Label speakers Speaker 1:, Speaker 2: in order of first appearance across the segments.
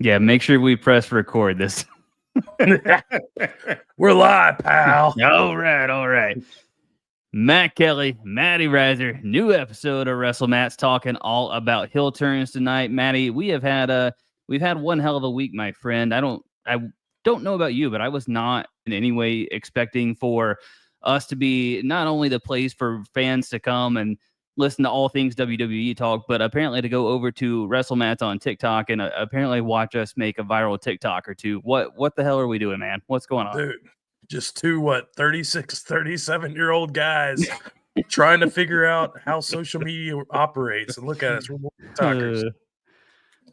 Speaker 1: Yeah, make sure we press record this.
Speaker 2: We're live, pal.
Speaker 1: All right. Matt Kelley, Matty Riser, new episode of WrestleMats talking all about heel turns tonight. Matty, we've had one hell of a week, my friend. I don't know about you, but I was not in any way expecting for us to be not only the place for fans to come and listen to all things WWE talk, but apparently to go over to WrestleMats on TikTok and apparently watch us make a viral TikTok or two. What the hell are we doing, man? What's going on?
Speaker 2: Dude, just two, 36, 37-year-old guys trying to figure out how social media operates. And look at us, we're TikTokers.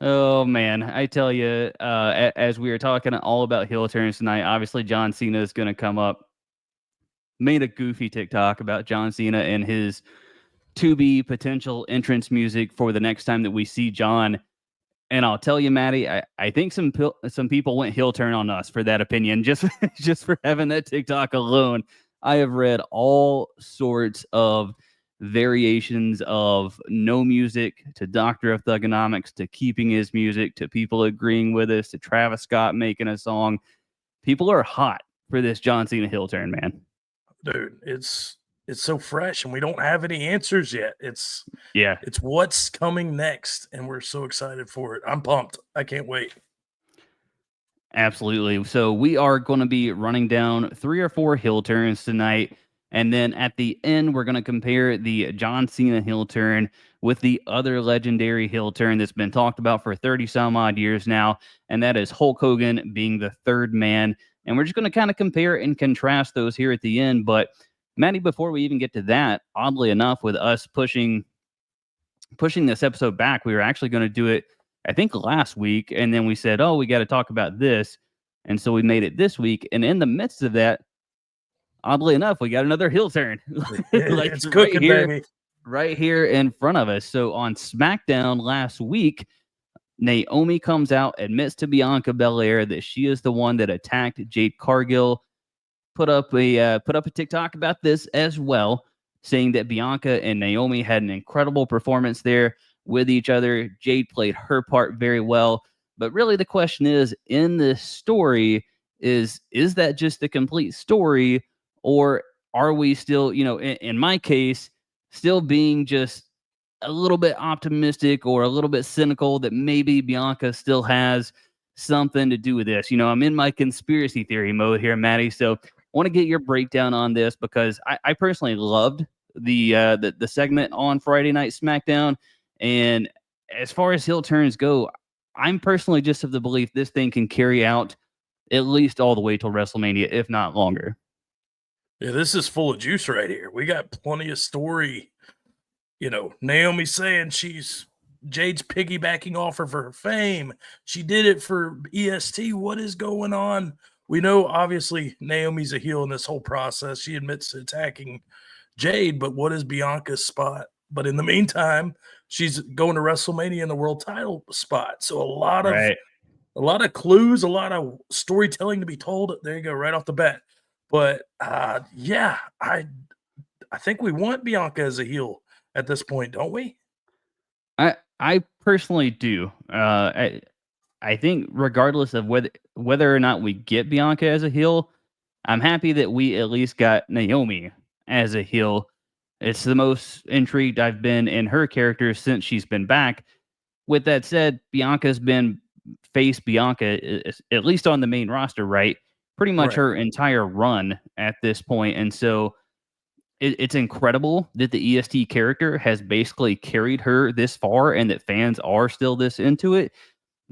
Speaker 1: Oh man, I tell you, as we were talking all about heel turns tonight, obviously John Cena is going to come up. Made a goofy TikTok about John Cena and his to be potential entrance music for the next time that we see John. And I'll tell you, Matty, I think some people went heel turn on us for that opinion, just just for having that TikTok alone. I have read all sorts of variations of no music to Doctor of Thugonomics to keeping his music to people agreeing with us to Travis Scott making a song. People are hot for this John Cena heel turn, man.
Speaker 2: Dude, it's so fresh and we don't have any answers yet. It's what's coming next, and we're so excited for it. I'm pumped. I can't wait.
Speaker 1: Absolutely. So we are going to be running down 3 or 4 heel turns tonight. And then at the end, we're going to compare the John Cena heel turn with the other legendary heel turn that's been talked about for 30 some odd years now. And that is Hulk Hogan being the third man. And we're just going to kind of compare and contrast those here at the end. But Matty, before we even get to that, oddly enough, with us pushing this episode back, we were actually going to do it, I think, last week. And then we said, oh, we got to talk about this. And so we made it this week. And in the midst of that, oddly enough, we got another heel turn.
Speaker 2: Like it's cooking, baby.
Speaker 1: Right here in front of us. So on SmackDown last week, Naomi comes out, admits to Bianca Belair that she is the one that attacked Jade Cargill. Put up a TikTok about this as well, saying that Bianca and Naomi had an incredible performance there with each other. Jade played her part very well. But really the question is, in this story, is that just the complete story, or are we still, in my case, still being just a little bit optimistic or a little bit cynical that maybe Bianca still has something to do with this? I'm in my conspiracy theory mode here, Matty. So I want to get your breakdown on this because I personally loved the segment on Friday Night SmackDown. And as far as heel turns go, I'm personally just of the belief this thing can carry out at least all the way till WrestleMania, if not longer.
Speaker 2: Yeah, this is full of juice right here. We got plenty of story. Naomi saying Jade's piggybacking off of her fame. She did it for EST. What is going on? We know, obviously, Naomi's a heel in this whole process. She admits to attacking Jade, but what is Bianca's spot? But in the meantime, she's going to WrestleMania in the world title spot. So a lot of clues, a lot of storytelling to be told. There you go, right off the bat. But yeah, I think we want Bianca as a heel at this point, don't we?
Speaker 1: I personally do. I think regardless of whether or not we get Bianca as a heel, I'm happy that we at least got Naomi as a heel. It's the most intrigued I've been in her character since she's been back. With that said, Bianca's been face Bianca, at least on the main roster, right? Pretty much her entire run at this point. And so it's incredible that the EST character has basically carried her this far and that fans are still this into it.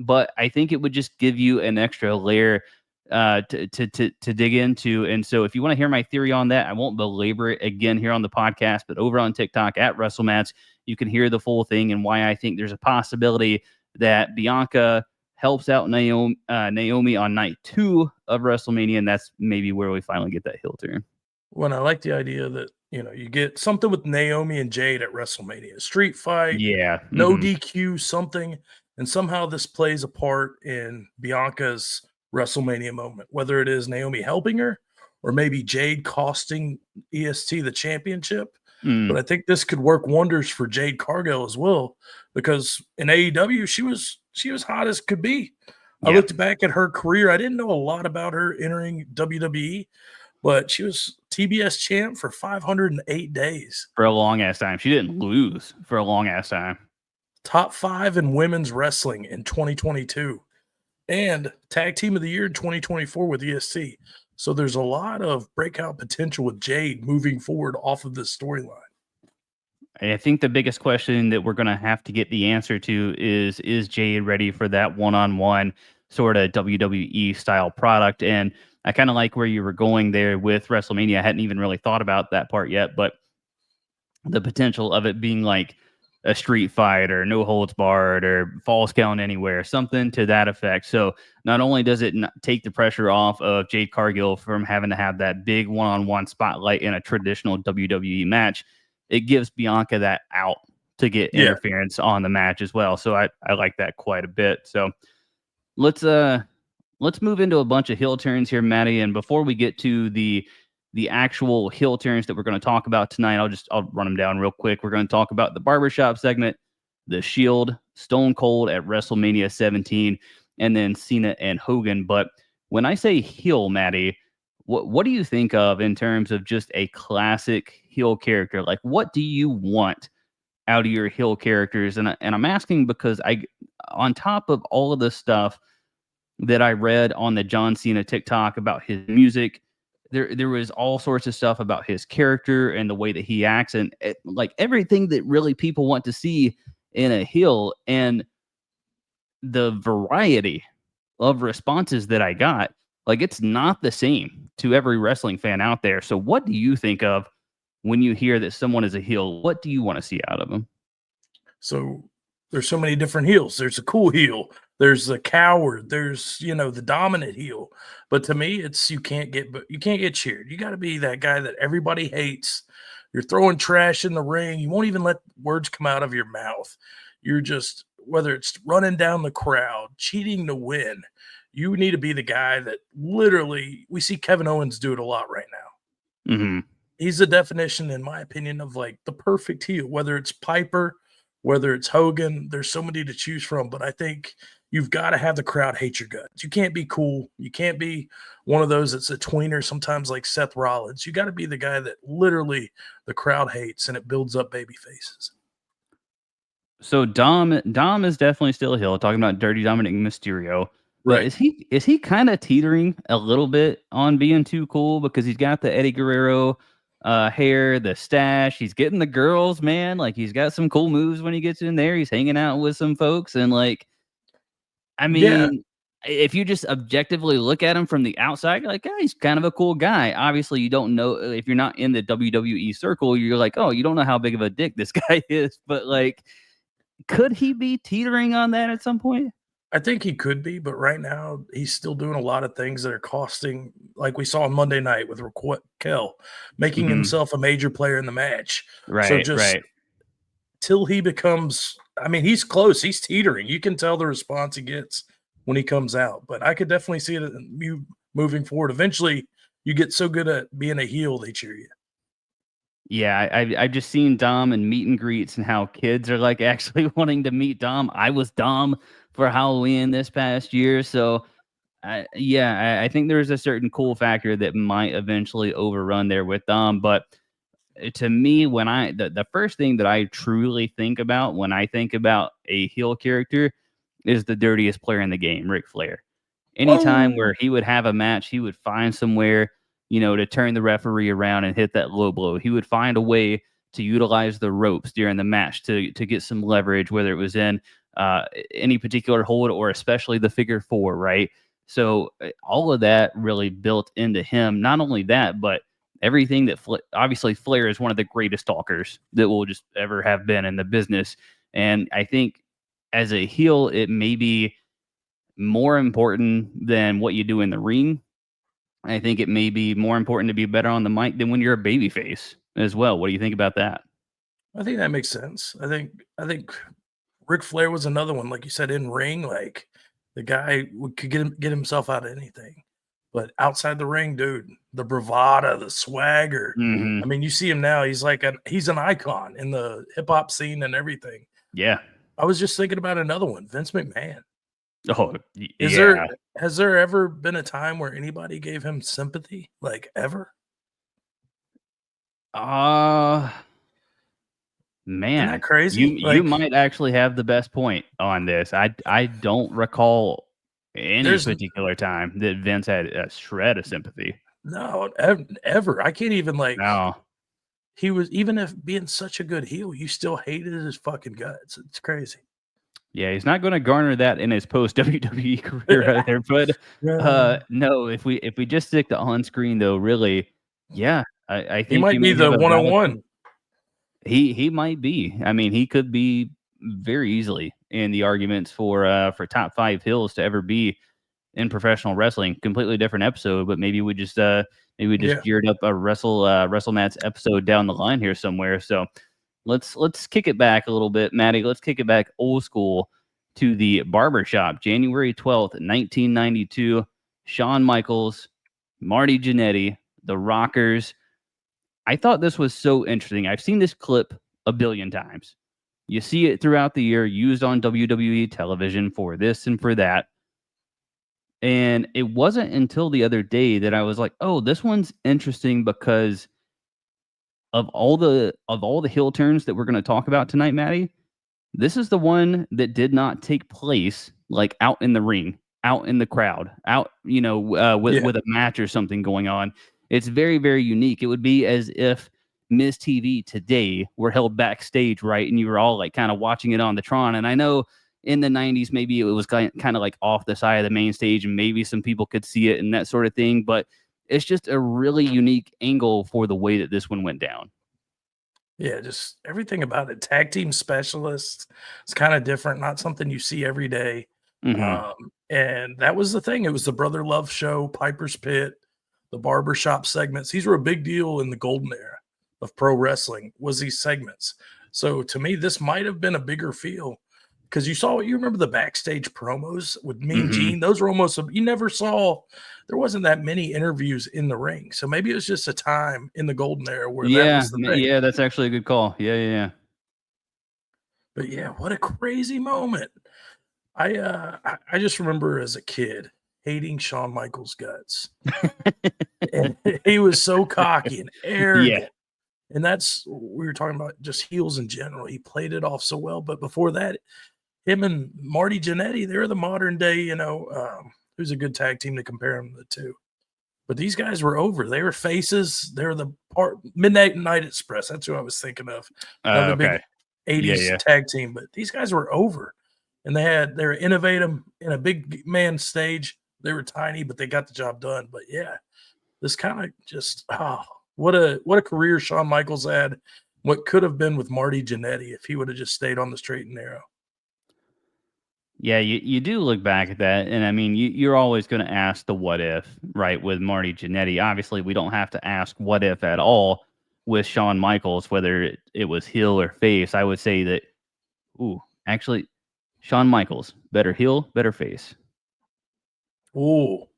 Speaker 1: But I think it would just give you an extra layer to dig into. And so if you want to hear my theory on that, I won't belabor it again here on the podcast, but over on TikTok at WrestleMats, you can hear the full thing and why I think there's a possibility that Bianca helps out Naomi on night 2 of WrestleMania, and that's maybe where we finally get that heel turn.
Speaker 2: Well, I like the idea that, you get something with Naomi and Jade at WrestleMania, street fight, no DQ, something, and somehow this plays a part in Bianca's WrestleMania moment, whether it is Naomi helping her or maybe Jade costing EST the championship. But I think this could work wonders for Jade Cargill as well, because in AEW she was hot as could be. I
Speaker 1: Yeah.
Speaker 2: looked back at her career. I didn't know a lot about her entering WWE, but she was TBS champ for 508 days.
Speaker 1: For a long ass time. She didn't lose for a long ass time.
Speaker 2: Top 5 in women's wrestling in 2022, and tag team of the year in 2024 with EST. So there's a lot of breakout potential with Jade moving forward off of this storyline.
Speaker 1: I think the biggest question that we're going to have to get the answer to is Jade ready for that one-on-one sort of WWE style product? And I kind of like where you were going there with WrestleMania. I hadn't even really thought about that part yet, but the potential of it being like a street fight or no holds barred or falls count anywhere, something to that effect. So not only does it take the pressure off of Jade Cargill from having to have that big one-on-one spotlight in a traditional WWE match, it gives Bianca that out to get
Speaker 2: Yeah.
Speaker 1: interference on the match as well. So I like that quite a bit. So let's move into a bunch of heel turns here, Matty. And before we get to the actual heel turns that we're going to talk about tonight, I'll run them down real quick. We're going to talk about the barbershop segment, the Shield, Stone Cold at WrestleMania 17, and then Cena and Hogan. But when I say heel, Matty, what do you think of in terms of just a classic heel character? Like, what do you want out of your heel characters? And I'm asking because on top of all of the stuff that I read on the John Cena TikTok about his music, there was all sorts of stuff about his character and the way that he acts, and like everything that really people want to see in a heel. And the variety of responses that I got, like, it's not the same to every wrestling fan out there. So what do you think of when you hear that someone is a heel? What do you want to see out of them?
Speaker 2: So there's so many different heels. There's a cool heel. There's the coward. There's, the dominant heel. But to me, it's you can't get cheered. You got to be that guy that everybody hates. You're throwing trash in the ring. You won't even let words come out of your mouth. You're just, whether it's running down the crowd, cheating to win, you need to be the guy that literally, we see Kevin Owens do it a lot right now.
Speaker 1: Mm-hmm.
Speaker 2: He's the definition, in my opinion, of like the perfect heel, whether it's Piper, whether it's Hogan. There's so many to choose from, but I think you've got to have the crowd hate your guts. You can't be cool. You can't be one of those that's a tweener, sometimes like Seth Rollins. You got to be the guy that literally the crowd hates, and it builds up baby faces.
Speaker 1: So Dom is definitely still a heel, talking about Dirty Dominic Mysterio. But
Speaker 2: Right.
Speaker 1: is he kind of teetering a little bit on being too cool, because he's got the Eddie Guerrero hair, the stash, he's getting the girls, man. Like, he's got some cool moves when he gets in there. He's hanging out with some folks, and like, I
Speaker 2: Yeah.
Speaker 1: mean, if you just objectively look at him from the outside, you're like, yeah, he's kind of a cool guy. Obviously, you don't know, if you're not in the WWE circle, you're like, oh, you don't know how big of a dick this guy is. But like, could he be teetering on that at some point?
Speaker 2: I think he could be, but right now he's still doing a lot of things that are costing, like we saw on Monday night with Raquel, making
Speaker 1: Mhm.
Speaker 2: himself a major player in the match. So
Speaker 1: Right,
Speaker 2: just
Speaker 1: right.
Speaker 2: till he becomes, I mean, he's close. He's teetering. You can tell the response he gets when he comes out. But I could definitely see it moving forward. Eventually, you get so good at being a heel, they cheer you.
Speaker 1: Yeah, I've just seen Dom and meet and greets and how kids are like actually wanting to meet Dom. I was Dom for Halloween this past year, so I think there's a certain cool factor that might eventually overrun there with Dom. But to me, when the first thing that I truly think about when I think about a heel character is the dirtiest player in the game, Ric Flair. Anytime
Speaker 2: Oh,
Speaker 1: where he would have a match, he would find somewhere, to turn the referee around and hit that low blow. He would find a way to utilize the ropes during the match to get some leverage, whether it was in any particular hold or especially the figure four, right? So all of that really built into him. Not only that, but everything that obviously Flair is one of the greatest talkers that will just ever have been in the business. And I think as a heel, it may be more important than what you do in the ring. I think it may be more important to be better on the mic than when you're a babyface as well. What do you think about that?
Speaker 2: I think that makes sense. I think Ric Flair was another one, like you said, in ring, like the guy could get himself out of anything. But outside the ring, dude, the bravado, the swagger.
Speaker 1: Hmm.
Speaker 2: I mean, you see him now, he's an icon in the hip hop scene and everything.
Speaker 1: Yeah.
Speaker 2: I was just thinking about another one, Vince McMahon.
Speaker 1: Oh,
Speaker 2: Is
Speaker 1: yeah.
Speaker 2: there has there ever been a time where anybody gave him sympathy? Like, ever?
Speaker 1: Uh,
Speaker 2: Isn't that
Speaker 1: man, you
Speaker 2: crazy?
Speaker 1: you
Speaker 2: Like,
Speaker 1: might actually have the best point on this. I don't recall any
Speaker 2: there's
Speaker 1: particular time that Vince had a shred of sympathy.
Speaker 2: no ever. I can't even like
Speaker 1: No.
Speaker 2: he was even if being such a good heel, you still hated his fucking guts. It's crazy.
Speaker 1: Yeah, he's not gonna garner that in his post WWE career either, but,
Speaker 2: Yeah.
Speaker 1: no, if we just stick to on-screen though, really, yeah, I
Speaker 2: He
Speaker 1: think
Speaker 2: might
Speaker 1: you
Speaker 2: be
Speaker 1: may have
Speaker 2: the
Speaker 1: a valid point.
Speaker 2: 101.
Speaker 1: He might be. I mean, he could be very easily in the arguments for top 5 hills to ever be in professional wrestling. Completely different episode, but maybe we just
Speaker 2: Yeah.
Speaker 1: geared up a WrestleMats episode down the line here somewhere. So let's kick it back a little bit, Maddie. Let's kick it back old school to the barbershop, January 12th, 1992. Shawn Michaels, Marty Jannetty, the Rockers. I thought this was so interesting. I've seen this clip a billion times. You see it throughout the year used on WWE television for this and for that. And it wasn't until the other day that I was like, "Oh, this one's interesting because of all the heel turns that we're gonna talk about tonight, Maddie, this is the one that did not take place, like, out in the ring, out in the crowd, out, with
Speaker 2: Yeah.
Speaker 1: with a match or something going on. It's very, very unique. It would be as if Miz TV today were held backstage, right, and you were all, like, kinda watching it on the Tron, and I know in the '90s, maybe it was kinda, like, off the side of the main stage, and maybe some people could see it and that sort of thing, but it's just a really unique angle for the way that this one went down.
Speaker 2: Yeah, just everything about it. Tag team specialists, it's kinda different, not something you see every day.
Speaker 1: Mhm.
Speaker 2: And that was the thing. It was the Brother Love show, Piper's Pit, the barbershop segments. These were a big deal in the golden era of pro wrestling, was these segments. So to me, this might have been a bigger feel because you remember the backstage promos with Mean
Speaker 1: Mhm.
Speaker 2: Gene? Those were almost you never saw there wasn't that many interviews in the ring. So maybe it was just a time in the golden era where that
Speaker 1: Yeah,
Speaker 2: was the
Speaker 1: m
Speaker 2: thing.
Speaker 1: yeah, that's actually a good call. Yeah, yeah,
Speaker 2: But yeah, what a crazy moment. I just remember as a kid hating Shawn Michaels' guts.
Speaker 1: yeah.
Speaker 2: And he was so cocky and
Speaker 1: Yeah.
Speaker 2: arrogant. And that's we were talking about just heels in general. He played it off so well. But before that, him and Marty Jannetty, they're the modern day, who's a good tag team to compare them to. But these guys were over. They were faces. They're the part Midnight Night Express. That's who I was thinking of. Another
Speaker 1: Okay.
Speaker 2: big
Speaker 1: Yeah,
Speaker 2: 80s
Speaker 1: yeah.
Speaker 2: tag team. But these guys were over. And they were innovative in a big man stage. They were tiny, but they got the job done. But yeah, this kind of just what a career Shawn Michaels had. What could have been with Marty Jannetty if he would have just stayed on the straight and narrow.
Speaker 1: Yeah, you do look back at that, and I mean, you're always gonna ask the what if, right, with Marty Jannetty. Obviously, we don't have to ask what if at all with Shawn Michaels, whether it was heel or face. I would say that, ooh, actually, Shawn Michaels, better heel, better face.
Speaker 2: Oh,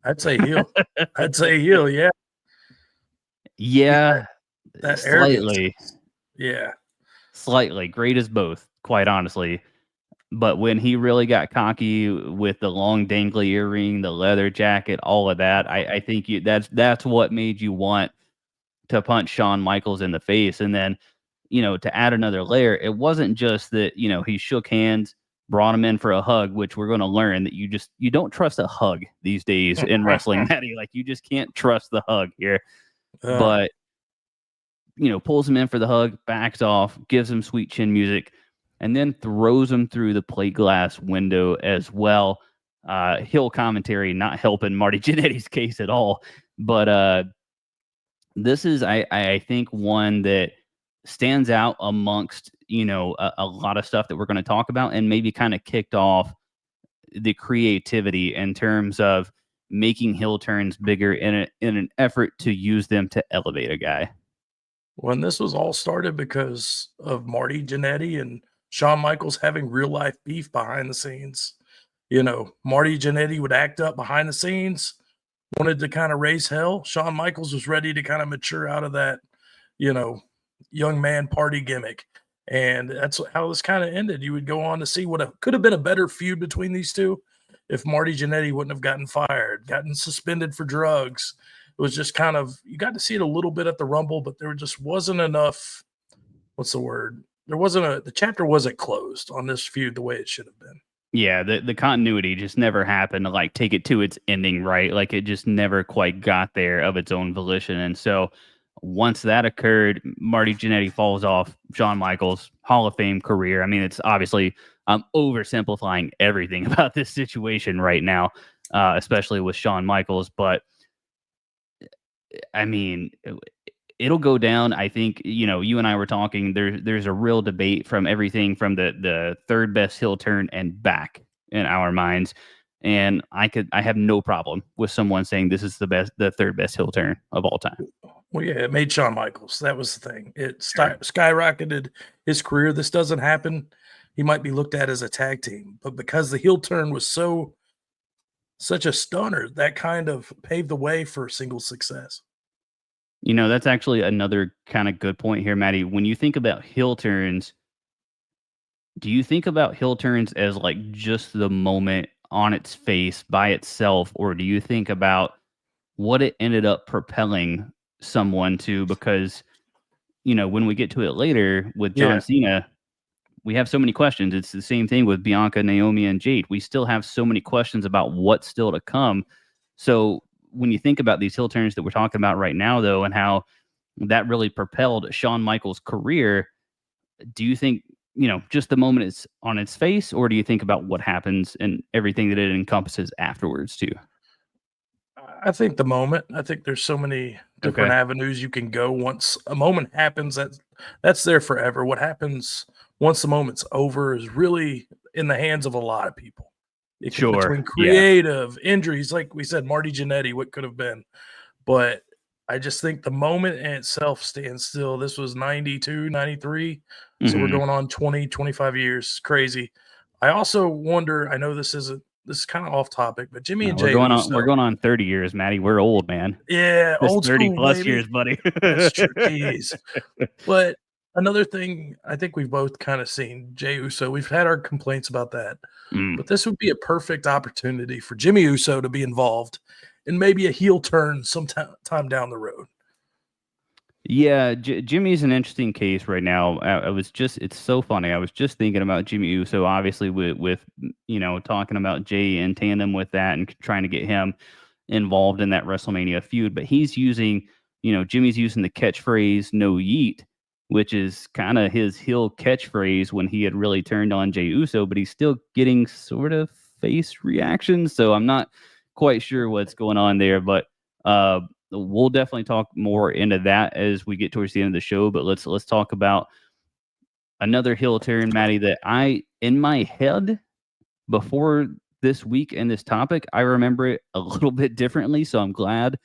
Speaker 2: I'd say heel. I'd say heel. Yeah, yeah,
Speaker 1: Yeah,
Speaker 2: that arrogance.
Speaker 1: slightly,
Speaker 2: Yeah,
Speaker 1: slightly. Great as both, quite honestly. But when he really got cocky with the long dangly earring, the leather jacket, all of that, I think that's what made you want to punch Shawn Michaels in the face. And then, to add another layer, it wasn't just that, he shook hands, brought him in for a hug, which we're going to learn that you don't trust a hug these days in wrestling, Matty. Like you just can't trust the hug here.
Speaker 2: uh,
Speaker 1: But, pulls him in for the hug, backs off, gives him sweet chin music, and then throws him through the plate glass window as well. Hill commentary not helping Marty Jannetty's case at all. But this is, I think, one that stands out amongst, a lot of stuff that we're going to talk about and maybe kind of kicked off the creativity in terms of making hill turns bigger in an effort to use them to elevate a guy.
Speaker 2: when this was all started because of Marty Jannetty and Shawn Michaels having real life beef behind the scenes. Marty Jannetty would act up behind the scenes, wanted to kind of raise hell. Shawn Michaels was ready to kind of mature out of that, you know, young man party gimmick. And that's how this kind of ended. You would go on to see what could have been a better feud between these two if Marty Jannetty wouldn't have gotten fired, gotten suspended for drugs. It was just kind of, you got to see it a little bit at the Rumble, but there just wasn't enough. What's the word? The chapter wasn't closed on this feud the way it should have been.
Speaker 1: Yeah, the continuity just never happened to like take it to its ending, right? Like it just never quite got there of its own volition. And so once that occurred, Marty Jannetty falls off Shawn Michaels' Hall of Fame career. I mean, it's obviously I'm oversimplifying everything about this situation right now, especially with Shawn Michaels. But I mean, it'll go down. I think, you and I were talking, there's a real debate from everything from the third best heel turn and back in our minds. And I have no problem with someone saying this is the third best heel turn of all time.
Speaker 2: Well, yeah, it made Shawn Michaels. That was the thing. It skyrocketed his career. This doesn't happen. He might be looked at as a tag team, but because the heel turn was such a stunner, that kind of paved the way for single success.
Speaker 1: That's actually another kind of good point here, Maddie. When you think about heel turns, do you think about heel turns as like just the moment on its face by itself, or do you think about what it ended up propelling someone to? Because, when we get to it later with John Cena, we have so many questions. It's the same thing with Bianca, Naomi, and Jade. We still have so many questions about what's still to come. So when you think about these heel turns that we're talking about right now, though, and how that really propelled Shawn Michaels' career, do you think, just the moment it's on its face, or do you think about what happens and everything that it encompasses afterwards too?
Speaker 2: I think the moment. I think there's so many different avenues you can go. Once a moment happens, that's there forever. What happens once the moment's over is really in the hands of a lot of people. Between creative injuries, like we said, Marty Jannetty, what could have been. But I just think the moment in itself stands still. This was 92, 93. So we're going on 20, 25 years. Crazy. I also wonder, I know this is kind of off topic, but Jimmy and Jay Uso.
Speaker 1: We're going on 30 years, Maddie. We're old, man.
Speaker 2: Yeah,
Speaker 1: This
Speaker 2: old
Speaker 1: 30
Speaker 2: school,
Speaker 1: plus
Speaker 2: baby.
Speaker 1: years, buddy.
Speaker 2: That's true. Jeez. But another thing I think we've both kind of seen, Jey Uso, we've had our complaints about that. But this would be a perfect opportunity for Jimmy Uso to be involved in maybe a heel turn sometime down the road.
Speaker 1: Yeah, Jimmy's an interesting case right now. It's so funny. I was just thinking about Jimmy Uso, obviously with talking about Jay in tandem with that and trying to get him involved in that WrestleMania feud. But he's using, Jimmy's using the catchphrase "No Yeet," which is kind of his heel catchphrase when he had really turned on Jey Uso, but he's still getting sort of face reactions. So I'm not quite sure what's going on there, but we'll definitely talk more into that as we get towards the end of the show. But let's talk about another heel turn, Maddie, that in my head before this week and this topic, I remember it a little bit differently. So I'm glad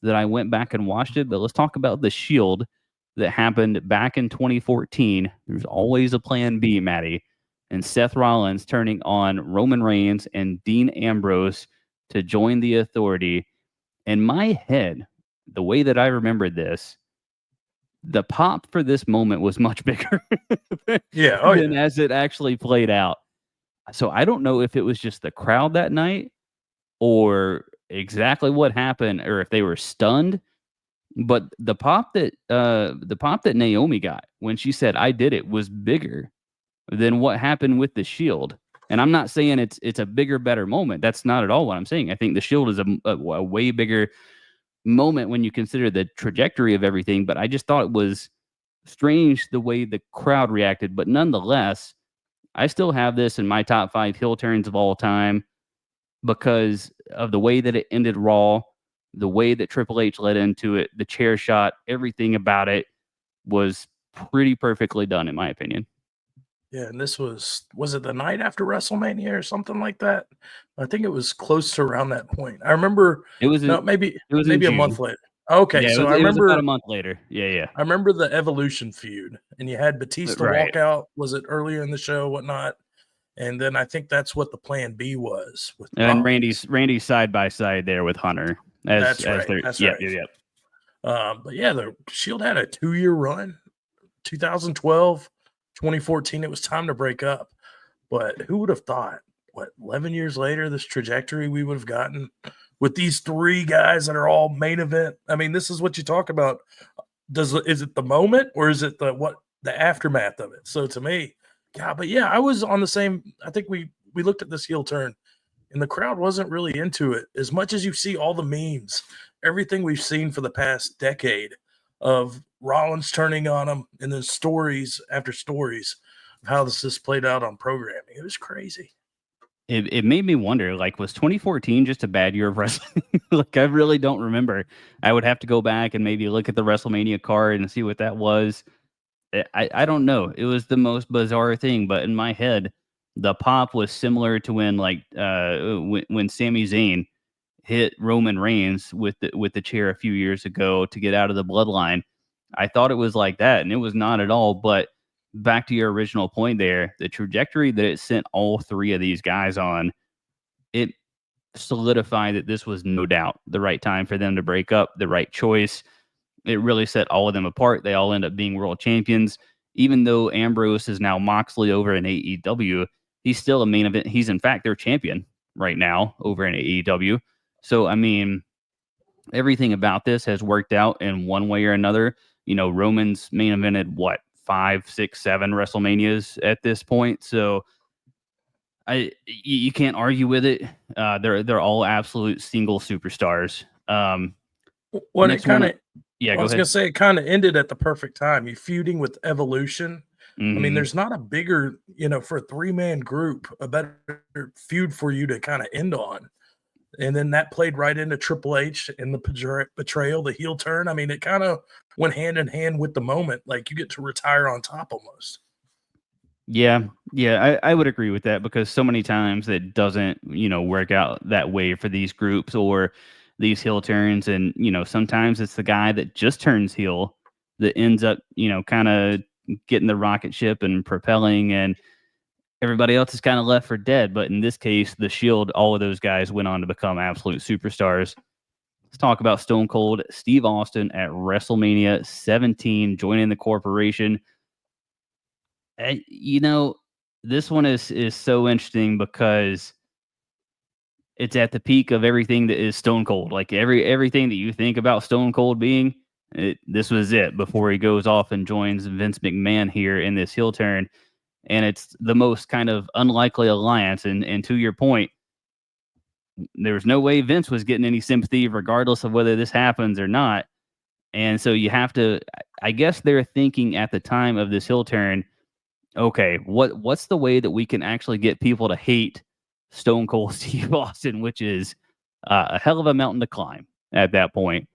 Speaker 1: that I went back and watched it. But let's talk about the Shield that happened back in 2014. There's always a plan B, Maddie. And Seth Rollins turning on Roman Reigns and Dean Ambrose to join the Authority. In my head, the way that I remembered this, the pop for this moment was much bigger than as it actually played out. So I don't know if it was just the crowd that night or exactly what happened or if they were stunned. But the pop that Naomi got when she said "I did it" was bigger than what happened with the Shield. And I'm not saying it's a bigger, better moment. That's not at all what I'm saying. I think the Shield is a way bigger moment when you consider the trajectory of everything. But I just thought it was strange the way the crowd reacted. But nonetheless, I still have this in my top 5 heel turns of all time because of the way that it ended Raw, the way that Triple H led into it, the chair shot, everything about it was pretty perfectly done, in my opinion.
Speaker 2: Yeah, and this was it the night after WrestleMania or something like that? I think it was close to around that point. I remember maybe a month later. Okay,
Speaker 1: yeah,
Speaker 2: so
Speaker 1: it was about a month later. Yeah.
Speaker 2: I remember the Evolution feud, and you had Batista walk out. Was it earlier in the show, whatnot? And then I think that's what the plan B was.
Speaker 1: And Randy's side by side there with Hunter.
Speaker 2: That's right.
Speaker 1: Yep.
Speaker 2: But yeah, the Shield had a 2-year run, 2012 2014, it was time to break up. But who would have thought, 11 years later, this trajectory we would have gotten with these three guys that are all main event? I mean, this is what you talk about. Is it the moment or is it the aftermath of it? So to me, yeah, but yeah, I was on the same. I think we looked at this heel turn, and the crowd wasn't really into it as much as you see all the memes, everything we've seen for the past decade of Rollins turning on him, and then stories after stories of how this has played out on programming. It was crazy.
Speaker 1: It made me wonder, like, was 2014 just a bad year of wrestling? Like, I really don't remember. I would have to go back and maybe look at the WrestleMania card and see what that was. I don't know. It was the most bizarre thing, but in my head, the pop was similar to when, like, when Sami Zayn hit Roman Reigns with the chair a few years ago to get out of the bloodline. I thought it was like that, and it was not at all. But back to your original point there, the trajectory that it sent all three of these guys on, it solidified that this was no doubt the right time for them to break up, the right choice. It really set all of them apart. They all end up being world champions. Even though Ambrose is now Moxley over in AEW, he's still a main event. He's, in fact, their champion right now over in AEW. So, I mean, everything about this has worked out in one way or another. You know, Roman's main evented what, 5, 6, 7 WrestleManias at this point. So you can't argue with it. They're all absolute single superstars.
Speaker 2: When it
Speaker 1: Next one,
Speaker 2: kind of,
Speaker 1: yeah,
Speaker 2: I
Speaker 1: go
Speaker 2: was gonna
Speaker 1: ahead.
Speaker 2: say it kind of ended at the perfect time. You feuding with Evolution. I mean,
Speaker 1: Hmm.
Speaker 2: there's not a bigger, for a three-man group, a better feud for you to kind of end on. And then that played right into Triple H and the betrayal, the heel turn. I mean, it kind of went hand in hand with the moment. Like you get to retire on top almost.
Speaker 1: Yeah, I would agree with that because so many times it doesn't, work out that way for these groups or these heel turns. And, sometimes it's the guy that just turns heel that ends up, kind of getting the rocket ship and propelling, and everybody else is kind of left for dead. But in this case, the Shield, all of those guys went on to become absolute superstars. Let's talk about Stone Cold Steve Austin at WrestleMania 17, joining the corporation. And, this one is so interesting because it's at the peak of everything that is Stone Cold. Like everything that you think about Stone Cold being, this was it before he goes off and joins Vince McMahon here in this heel turn. And it's the most kind of unlikely alliance. And to your point, there's no way Vince was getting any sympathy, regardless of whether this happens or not. And so you have to, I guess they're thinking at the time of this heel turn, okay, what's the way that we can actually get people to hate Stone Cold Steve Austin, which is a hell of a mountain to climb at that point.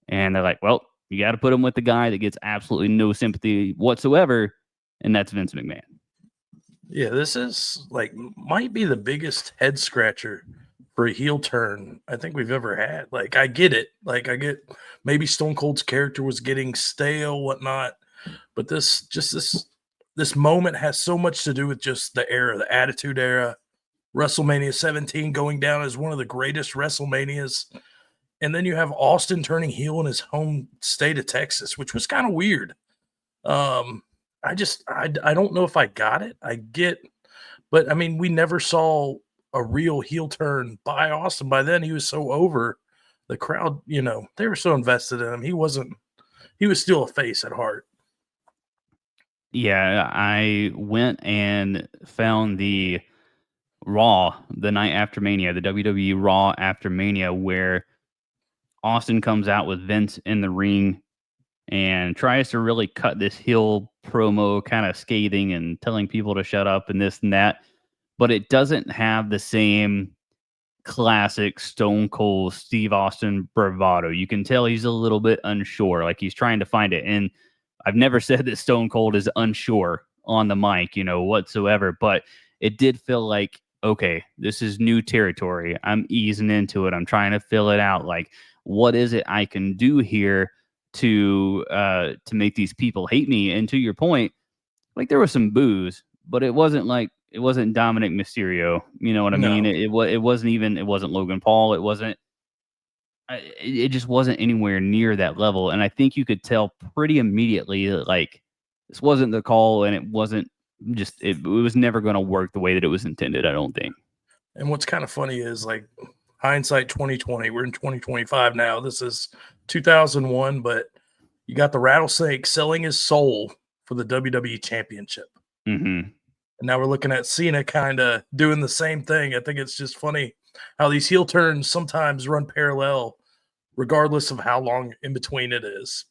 Speaker 1: And they're like, well, you got to put him with the guy that gets absolutely no sympathy whatsoever, and that's Vince McMahon.
Speaker 2: Yeah, this is like might be the biggest head scratcher for a heel turn I think we've ever had. Like, I get it. Like, I get maybe Stone Cold's character was getting stale, whatnot, but this moment has so much to do with just the era, the Attitude Era, WrestleMania 17 going down as one of the greatest WrestleManias. And then you have Austin turning heel in his home state of Texas, which was kind of weird. Um, I don't know if I got it. But I mean, we never saw a real heel turn by Austin. By then, he was so over. The crowd, they were so invested in him. He was still a face at heart.
Speaker 1: Yeah, I went and found the Raw the night after Mania, the WWE Raw after Mania, where Austin comes out with Vince in the ring and tries to really cut this heel promo, kind of scathing and telling people to shut up and this and that. But it doesn't have the same classic Stone Cold Steve Austin bravado. You can tell he's a little bit unsure, like he's trying to find it. And I've never said that Stone Cold is unsure on the mic, whatsoever, but it did feel like, okay, this is new territory. I'm easing into it. I'm trying to fill it out. Like, what is it I can do here to make these people hate me? And to your point, like there was some booze, but it wasn't Dominic Mysterio. You know what I mean?
Speaker 2: No.
Speaker 1: It wasn't Logan Paul. It just wasn't anywhere near that level. And I think you could tell pretty immediately that, like, this wasn't the call, and it wasn't just it was never going to work the way that it was intended. I don't think.
Speaker 2: And what's kind of funny is like hindsight 2020. We're in 2025 now. This is 2001, but you got the Rattlesnake selling his soul for the WWE Championship.
Speaker 1: Mm-hmm.
Speaker 2: And now we're looking at Cena kind of doing the same thing. I think it's just funny how these heel turns sometimes run parallel, regardless of how long in between it is.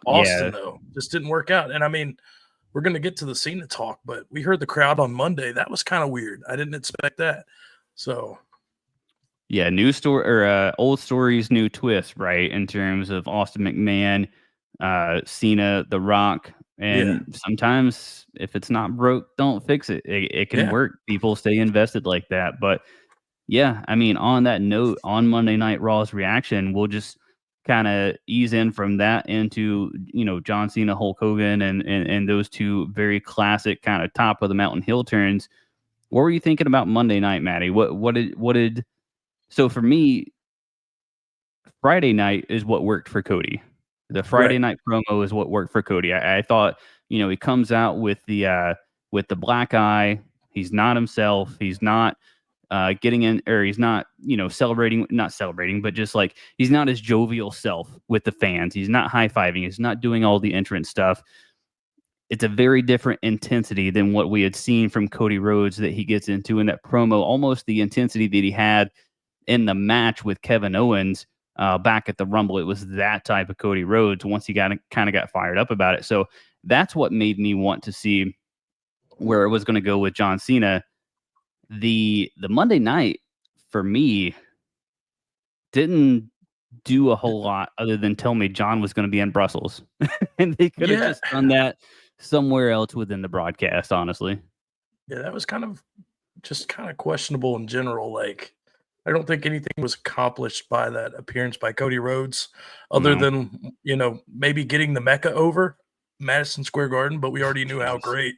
Speaker 2: Austin, though, just didn't work out. And I mean, we're going to get to the Cena talk, but we heard the crowd on Monday. That was kind of weird. I didn't expect that. So,
Speaker 1: yeah, new story or old stories, new twist, right? In terms of Austin McMahon, Cena, The Rock, and sometimes if it's not broke, don't fix it. It can work. People stay invested like that. But yeah, I mean, on that note, on Monday Night Raw's reaction, we'll just kind of ease in from that into, John Cena, Hulk Hogan, and those two very classic kind of top of the mountain heel turns. What were you thinking about Monday night, Matty? What did so for me, Friday night is what worked for Cody. The Friday night promo is what worked for Cody. I thought, he comes out with the black eye. He's not himself. He's not getting in, or he's not, not celebrating, but just like he's not his jovial self with the fans. He's not high-fiving. He's not doing all the entrance stuff. It's a very different intensity than what we had seen from Cody Rhodes that he gets into in that promo, almost the intensity that he had in the match with Kevin Owens back at the Rumble. It was that type of Cody Rhodes once he got fired up about it. So that's what made me want to see where it was going to go with John Cena. The Monday night for me didn't do a whole lot other than tell me John was going to be in Brussels. And they could have just done that somewhere else within the broadcast, honestly.
Speaker 2: Yeah, that was kind of questionable in general. Like, I don't think anything was accomplished by that appearance by Cody Rhodes other than, maybe getting the Mecca over Madison Square Garden, but we already knew how great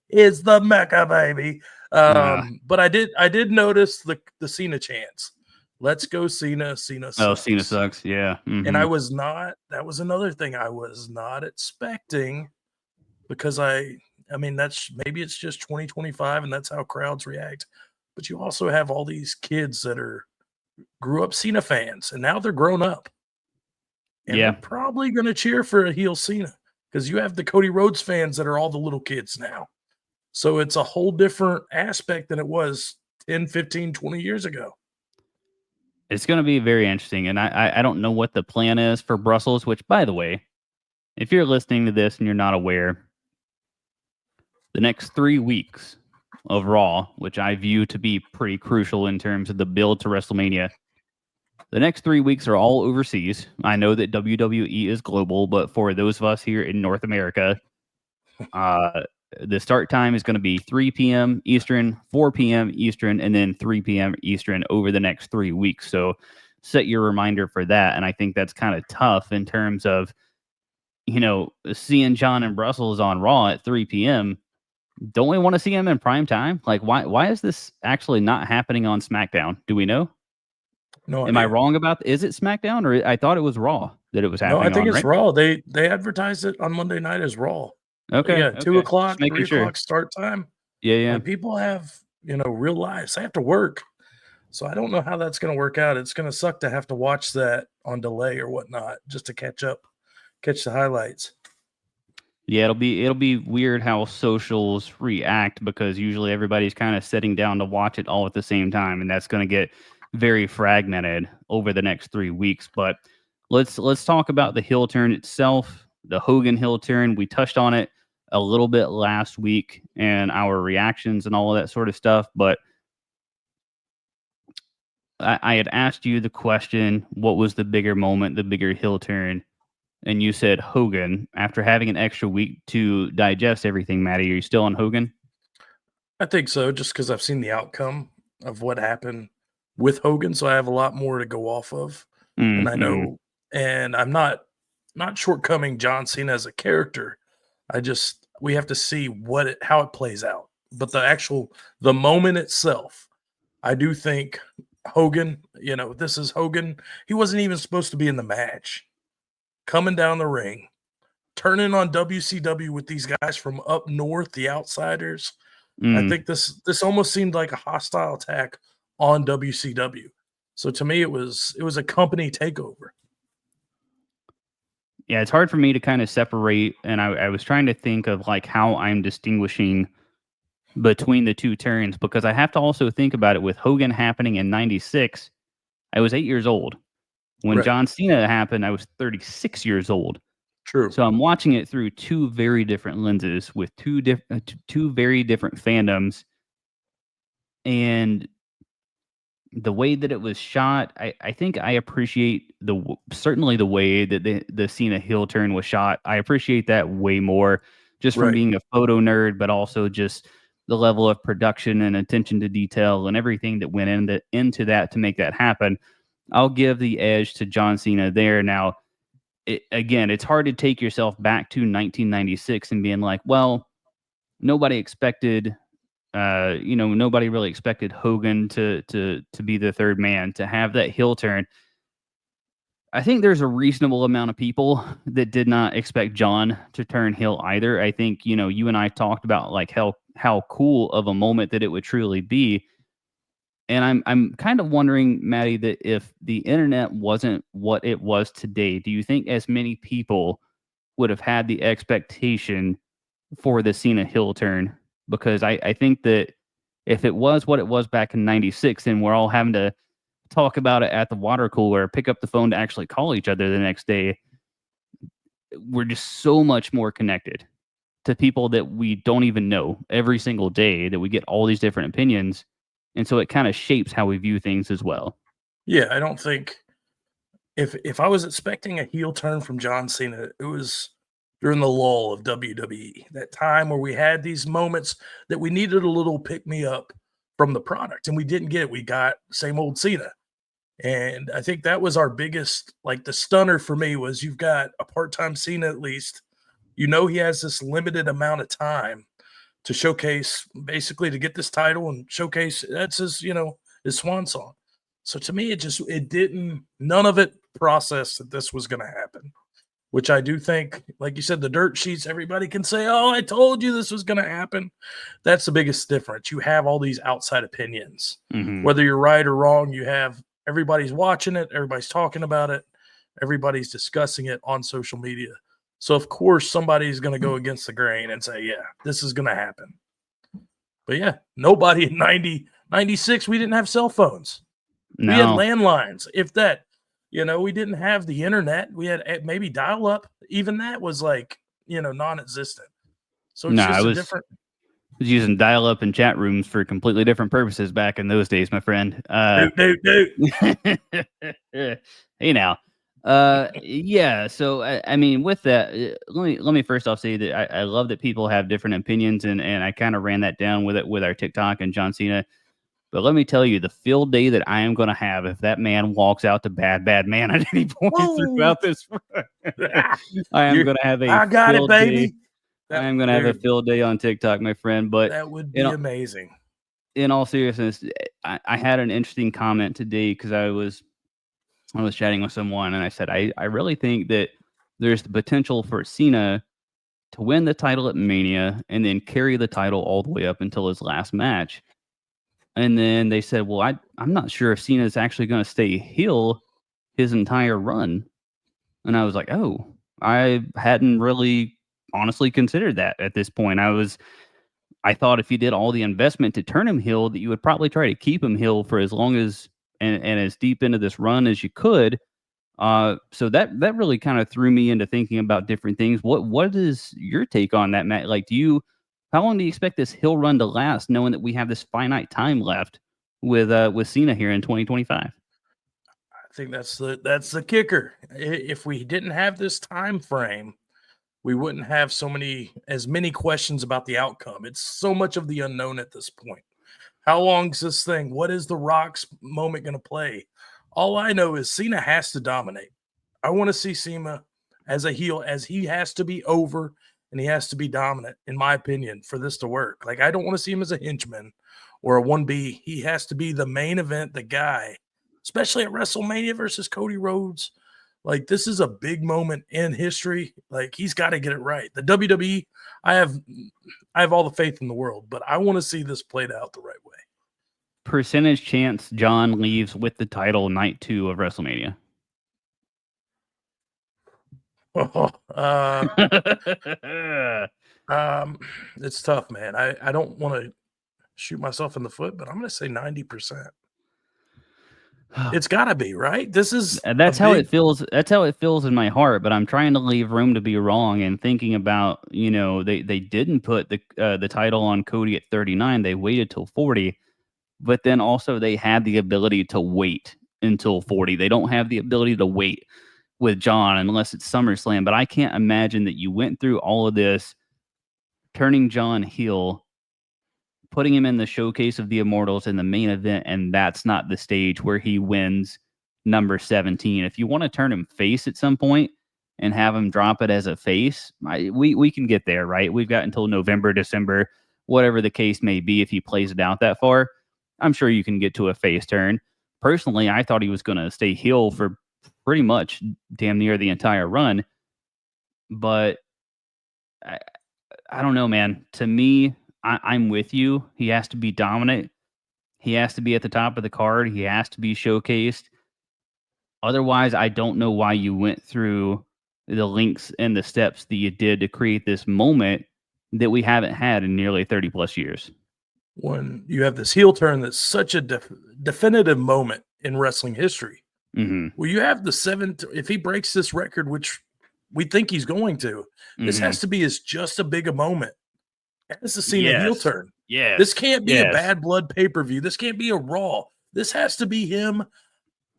Speaker 2: is the Mecca, baby. But I did notice the Cena chants. Let's go Cena. Cena sucks.
Speaker 1: Oh, Cena sucks. Yeah. Mm-hmm.
Speaker 2: And that was another thing I was not expecting, because I mean, maybe it's just 2025 and that's how crowds react. But you also have all these kids that grew up Cena fans, and now they're grown up. And they're probably going to cheer for a heel Cena, because you have the Cody Rhodes fans that are all the little kids now. So it's a whole different aspect than it was 10, 15, 20 years ago.
Speaker 1: It's going to be very interesting. And I don't know what the plan is for Brussels, which, by the way, if you're listening to this and you're not aware, the next 3 weeks of Raw, which I view to be pretty crucial in terms of the build to WrestleMania, the next 3 weeks are all overseas. I know that WWE is global, but for those of us here in North America, the start time is going to be 3 p.m. Eastern, 4 p.m. Eastern, and then 3 p.m. Eastern over the next 3 weeks. So set your reminder for that. And I think that's kind of tough in terms of, seeing John in Brussels on Raw at 3 p.m. Don't we want to see him in prime time? Like, why is this actually not happening on SmackDown? Do we know?
Speaker 2: No,
Speaker 1: am I wrong about? Is it SmackDown, or I thought it was Raw that it was happening?
Speaker 2: No, I think
Speaker 1: it's
Speaker 2: right? Raw. They advertised it on Monday night as Raw.
Speaker 1: Okay,
Speaker 2: yeah, 2 o'clock, 3 o'clock start time.
Speaker 1: Yeah.
Speaker 2: Like, people have real lives. They have to work, so I don't know how that's going to work out. It's going to suck to have to watch that on delay or whatnot just to catch the highlights.
Speaker 1: Yeah, it'll be weird how socials react, because usually everybody's kind of sitting down to watch it all at the same time, and that's going to get very fragmented over the next 3 weeks. But let's talk about the heel turn itself, the Hogan heel turn. We touched on it a little bit last week and our reactions and all of that sort of stuff, but I had asked you the question, what was the bigger moment, the bigger heel turn? And you said Hogan. After having an extra week to digest everything, Matty, are you still on Hogan?
Speaker 2: I think so, just because I've seen the outcome of what happened with Hogan, so I have a lot more to go off of. And I know, and I'm not shortcoming John Cena as a character. We have to see how it plays out. But the moment itself, I do think Hogan, this is Hogan. He wasn't even supposed to be in the match. Coming down the ring, turning on WCW with these guys from up north, the outsiders. I think this almost seemed like a hostile attack on WCW. So to me, it was a company takeover.
Speaker 1: Yeah, it's hard for me to kind of separate, and I was trying to think of like how I'm distinguishing between the two turns, because I have to also think about it with Hogan happening in 96. I was 8 years old. When
Speaker 2: Right.
Speaker 1: John Cena happened, I was 36 years old.
Speaker 2: True.
Speaker 1: So I'm watching it through two very different lenses with two very different fandoms. And the way that it was shot, I think I appreciate certainly the way that the Cena heel turn was shot. I appreciate that way more, just from
Speaker 2: Right.
Speaker 1: being a photo nerd, but also just the level of production and attention to detail and everything that went into that to make that happen. I'll give the edge to John Cena there. Now, again, it's hard to take yourself back to 1996 and being like, well, nobody expected nobody really expected Hogan to be the third man, to have that heel turn. I think there's a reasonable amount of people that did not expect John to turn heel either. I think, you and I talked about like how cool of a moment that it would truly be. And I'm kind of wondering, Maddie, that if the internet wasn't what it was today, do you think as many people would have had the expectation for the Cena heel turn? Because I think that if it was what it was back in 96, and we're all having to talk about it at the water cooler, pick up the phone to actually call each other the next day, we're just so much more connected to people that we don't even know every single day, that we get all these different opinions. And so it kind of shapes how we view things as well.
Speaker 2: Yeah, I don't think if I was expecting a heel turn from John Cena, it was during the lull of WWE, that time where we had these moments that we needed a little pick me up from the product, and we didn't get it. We got same old Cena. And I think that was our biggest, like the stunner for me was you've got a part-time Cena at least. He has this limited amount of time to showcase, basically to get this title and showcase that's his swan song. So to me, none of it processed that this was going to happen, which I do think, like you said, the dirt sheets, everybody can say, oh, I told you this was going to happen. That's the biggest difference. You have all these outside opinions, whether you're right or wrong. Everybody's watching it. Everybody's talking about it. Everybody's discussing it on social media. So of course somebody's going to go against the grain and say, yeah, this is going to happen. But yeah, nobody in 96, we didn't have cell phones.
Speaker 1: No.
Speaker 2: We had landlines, if that. We didn't have the internet. We had maybe dial up. Even that was like, non-existent. So it's just a different.
Speaker 1: I was using dial up and chat rooms for completely different purposes back in those days, my friend. Hey now. Yeah. So I mean, with that, let me first off say that I love that people have different opinions, and I kind of ran that down with our TikTok and John Cena. But let me tell you, the field day that I am going to have if that man walks out to bad man at any point throughout this, I am going to have a
Speaker 2: I got it, baby.
Speaker 1: I am going to have a field day on TikTok, my friend. But
Speaker 2: that would be amazing.
Speaker 1: In all seriousness, I had an interesting comment today because I was chatting with someone, and I said I really think that there's the potential for Cena to win the title at Mania and then carry the title all the way up until his last match. And then they said, well, I'm not sure if Cena's actually going to stay heel his entire run. And I was like, oh, I hadn't really honestly considered that at this point. I thought if you did all the investment to turn him heel, that you would probably try to keep him heel for as long as and as deep into this run as you could. So that really kind of threw me into thinking about different things. What is your take on that, Matt? Like, how long do you expect this heel run to last, knowing that we have this finite time left with Cena here in 2025?
Speaker 2: I think that's the kicker. If we didn't have this time frame, we wouldn't have as many questions about the outcome. It's so much of the unknown at this point. How long is this thing? What is the Rock's moment going to play? All I know is Cena has to dominate. I want to see Cena as a heel, as he has to be over and he has to be dominant, in my opinion, for this to work. Like, I don't want to see him as a henchman or a 1B. He has to be the main event, the guy, especially at WrestleMania versus Cody Rhodes. Like, this is a big moment in history. Like, he's got to get it right. The WWE, I have all the faith in the world, but I want to see this played out the right way.
Speaker 1: Percentage chance John leaves with the title night 2 of WrestleMania.
Speaker 2: It's tough, man. I don't want to shoot myself in the foot, but I'm going to say 90%. It's got to be, right? This is
Speaker 1: That's how it feels. That's how it feels in my heart. But I'm trying to leave room to be wrong and thinking about, they didn't put the title on Cody at 39. They waited till 40, but then also they had the ability to wait until 40. They don't have the ability to wait with John unless it's SummerSlam. But I can't imagine that you went through all of this, turning John heel, putting him in the showcase of the Immortals in the main event, and that's not the stage where he wins number 17. If you want to turn him face at some point and have him drop it as a face, we can get there, right? We've got until November, December, whatever the case may be. If he plays it out that far, I'm sure you can get to a face turn. Personally, I thought he was going to stay heel for pretty much damn near the entire run, but I don't know, man. To me, I'm with you. He has to be dominant. He has to be at the top of the card. He has to be showcased. Otherwise, I don't know why you went through the links and the steps that you did to create this moment that we haven't had in nearly 30 plus years.
Speaker 2: When you have this heel turn that's such a definitive moment in wrestling history, well, you have the 7th. If he breaks this record, which we think he's going to, this has to be as just a big a moment as the Cena heel turn.
Speaker 1: Yeah,
Speaker 2: this can't be a Bad Blood pay-per-view. This can't be a Raw. This has to be him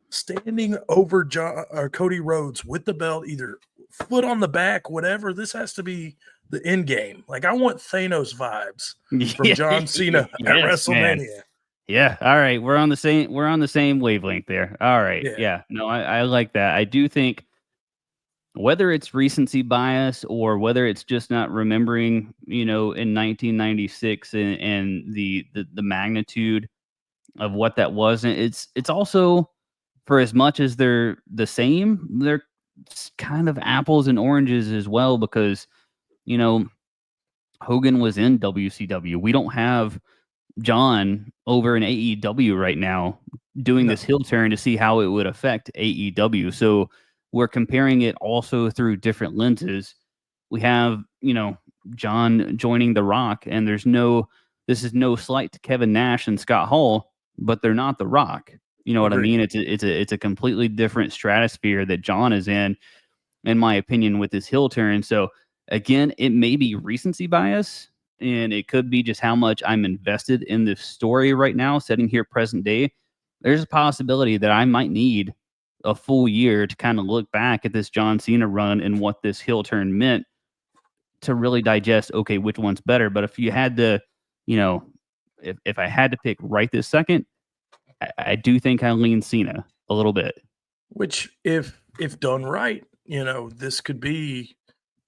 Speaker 2: standing over Cody Rhodes with the belt, either foot on the back, whatever. This has to be the end game. Like, I want Thanos vibes from John Cena at WrestleMania.
Speaker 1: Man. Yeah. All right. We're on the same wavelength there. All right. Yeah. No, I like that. I do think, whether it's recency bias or whether it's just not remembering, in 1996 and the magnitude of what that was, and it's also, for as much as they're the same, they're kind of apples and oranges as well, because Hogan was in WCW. We don't have John over in AEW right now doing this heel turn to see how it would affect AEW. So we're comparing it also through different lenses. We have, John joining The Rock, and this is no slight to Kevin Nash and Scott Hall, but they're not The Rock. You know what I mean? It's a completely different stratosphere that John is in my opinion, with this heel turn. So again, it may be recency bias, and it could be just how much I'm invested in this story right now, sitting here present day. There's a possibility that I might need a full year to kind of look back at this John Cena run and what this heel turn meant to really digest, okay, which one's better. But if you had to, if I had to pick right this second, I do think I lean Cena a little bit.
Speaker 2: Which, if done right, this could be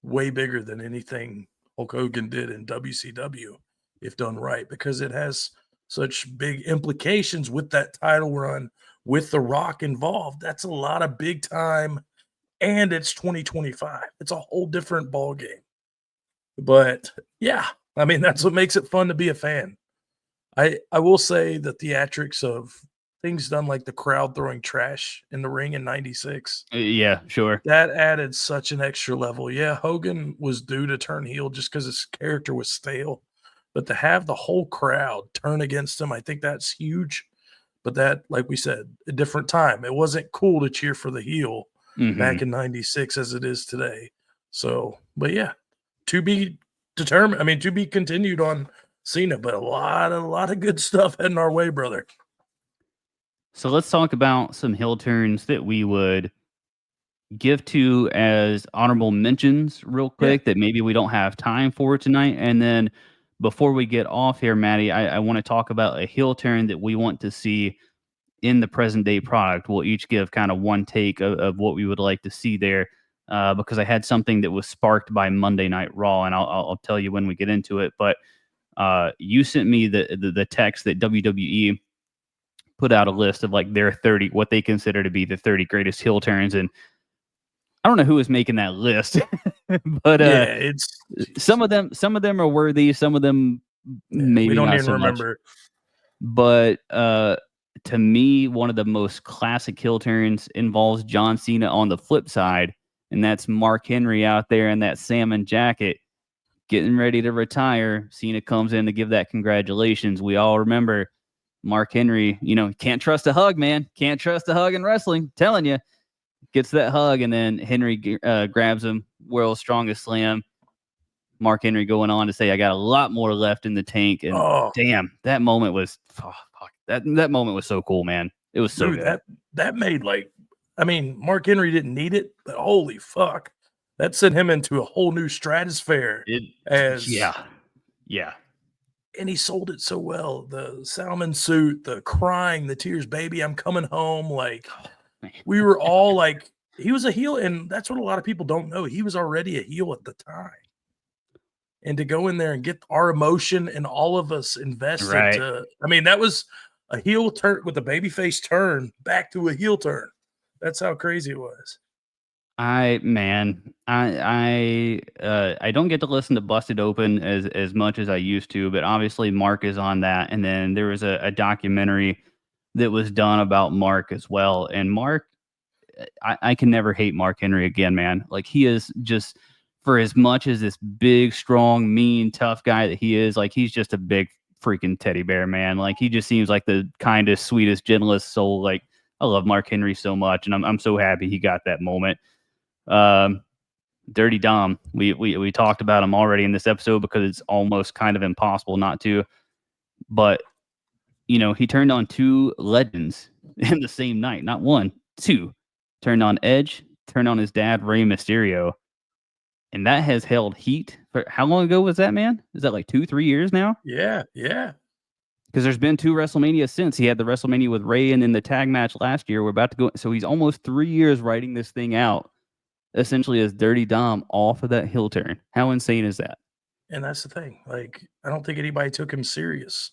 Speaker 2: way bigger than anything Hulk Hogan did in WCW, if done right, because it has such big implications with that title run with The Rock involved. That's a lot of big time, and it's 2025. It's a whole different ball game. But yeah, I mean, that's what makes it fun to be a fan. I will say the theatrics of things done, like the crowd throwing trash in the ring in '96.
Speaker 1: Yeah, sure.
Speaker 2: That added such an extra level. Yeah, Hogan was due to turn heel just because his character was stale. But to have the whole crowd turn against him, I think that's huge. But that, like we said, a different time. It wasn't cool to cheer for the heel back in '96 as it is today. So, but yeah, to be determined. I mean, to be continued on Cena, but a lot of good stuff heading our way, brother.
Speaker 1: So let's talk about some heel turns that we would give to as honorable mentions real quick that maybe we don't have time for tonight. And then before we get off here, Matty, I want to talk about a heel turn that we want to see in the present day product. We'll each give kind of one take of what we would like to see there, because I had something that was sparked by Monday Night Raw, and I'll tell you when we get into it. But you sent me the text that WWE put out a list of like their 30, what they consider to be the 30 greatest heel turns. And I don't know who was making that list, but
Speaker 2: Yeah, it's
Speaker 1: some of them are worthy, some of them
Speaker 2: we
Speaker 1: maybe
Speaker 2: don't
Speaker 1: not
Speaker 2: even
Speaker 1: so much.
Speaker 2: remember.
Speaker 1: But to me, one of the most classic heel turns involves John Cena on the flip side, and that's Mark Henry out there in that salmon jacket, getting ready to retire. Cena comes in to give that congratulations. We all remember Mark Henry. Can't trust a hug, man. Can't trust a hug in wrestling. Telling you, gets that hug, and then Henry grabs him, world's strongest slam. Mark Henry going on to say, "I got a lot more left in the tank." And
Speaker 2: Oh,
Speaker 1: damn, that moment was that moment was so cool, man. It was so
Speaker 2: dude,
Speaker 1: good.
Speaker 2: that made Mark Henry didn't need it, but holy fuck, that sent him into a whole new stratosphere.
Speaker 1: Yeah.
Speaker 2: And he sold it so well. The salmon suit, the crying, the tears, baby, I'm coming home. Like, we were all like, he was a heel, and that's what a lot of people don't know. He was already a heel at the time. And to go in there and get our emotion and all of us invested
Speaker 1: Right.
Speaker 2: that was a heel turn with a babyface turn back to a heel turn. That's how crazy it was.
Speaker 1: I don't get to listen to Busted Open as much as I used to, but obviously Mark is on that. And then there was a documentary that was done about Mark as well. And Mark, I can never hate Mark Henry again, man. Like, he is just, for as much as this big, strong, mean, tough guy that he is, like, he's just a big freaking teddy bear, man. Like, he just seems like the kindest, sweetest, gentlest soul. Like, I love Mark Henry so much, and I'm so happy he got that moment. Dirty Dom, we talked about him already in this episode because it's almost kind of impossible not to. But he turned on two legends in the same night, not one, two. Turned on Edge, turned on his dad, Rey Mysterio. And that has held heat for how long ago was that, man? Is that like 2-3 years now?
Speaker 2: Yeah.
Speaker 1: Because there's been 2 WrestleMania since. He had the WrestleMania with Rey and then the tag match last year. We're about to go. So he's almost 3 years writing this thing out, essentially as Dirty Dom off of that heel turn. How insane is that?
Speaker 2: And that's the thing. Like, I don't think anybody took him serious